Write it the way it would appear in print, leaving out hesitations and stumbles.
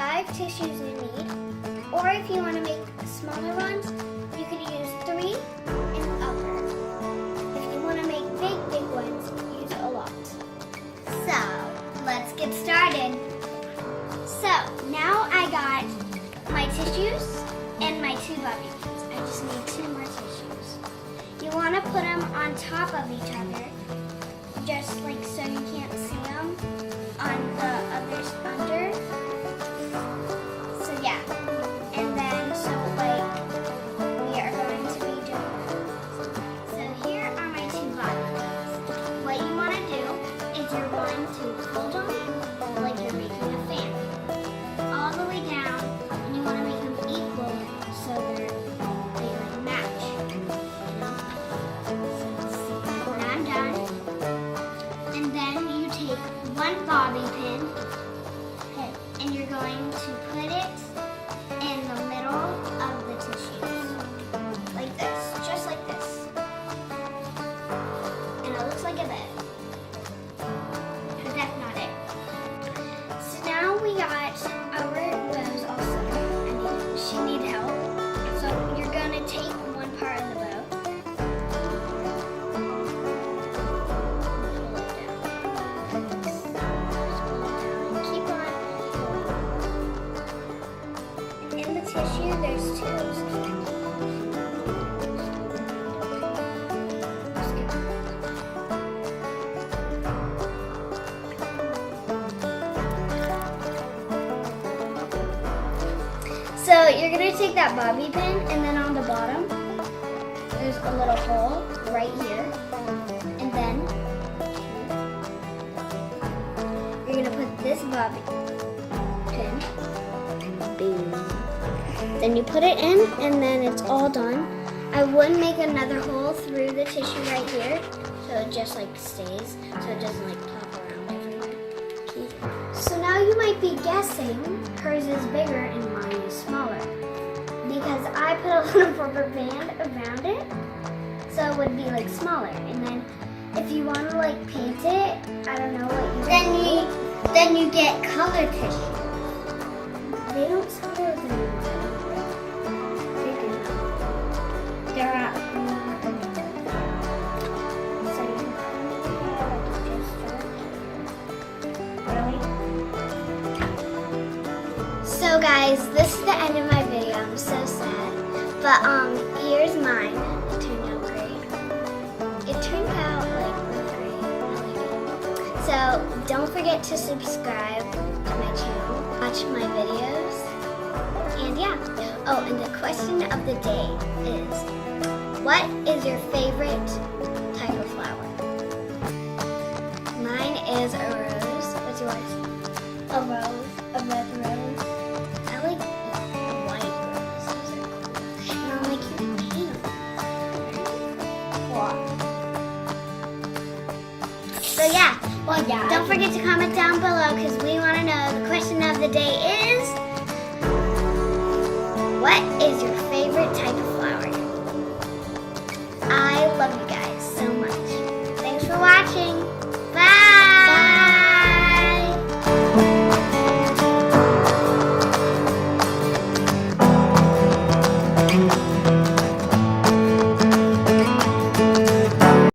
5 tissues you need. Or if you want to make smaller ones, you can use 3 and upper. If you want to make big ones, use a lot. So, let's get started. So, now I got my tissues and my 2 bobby pins. I just need 2 more tissues. You want to put them on top of each other, just like so you can't see them on the others under. So yeah, and then so like we are going to be doing. So here are my 2 bobby pins. What you want to do is you're going to hold them like you're making a fan, all the way down, and you want to make them equal so they like match. When I'm done, and then you take 1 bobby pin and you're going to put it in the middle of the tissues, like this, just like this. And it looks like a bed, but that's not it. So now we got our bows all set up. She needs help. So you're gonna take 1 part of the bow. Keep on pulling. In the tissue, there's 2. So you're going to take that bobby pin, and then on the bottom, there's a little hole right here. And then you're going to put this bobby pin. Boom. Then you put it in, and then it's all done. I would make another hole through the tissue right here, so it just like stays, so it doesn't like pop around everywhere. So now you might be guessing hers is bigger and mine is smaller, because I put a little rubber band around it, so it would be like smaller. And then if you want to like paint it, I don't know what you then you get color tissue. They don't sell those anymore. They're at So guys, this is the end of my video. I'm so sad. But here's mine. It turned out great. It turned out like really great. So don't forget to subscribe to my channel. Watch my videos. And yeah. Oh, and the question of the day is, what is your favorite type of flower? Mine is a rose. What's yours? A rose. A red rose. I like white roses. And I'm like, you can paint them. So yeah. Well, yeah. Don't forget to comment down below, because we want to know. The question of the day is, what is your favorite type of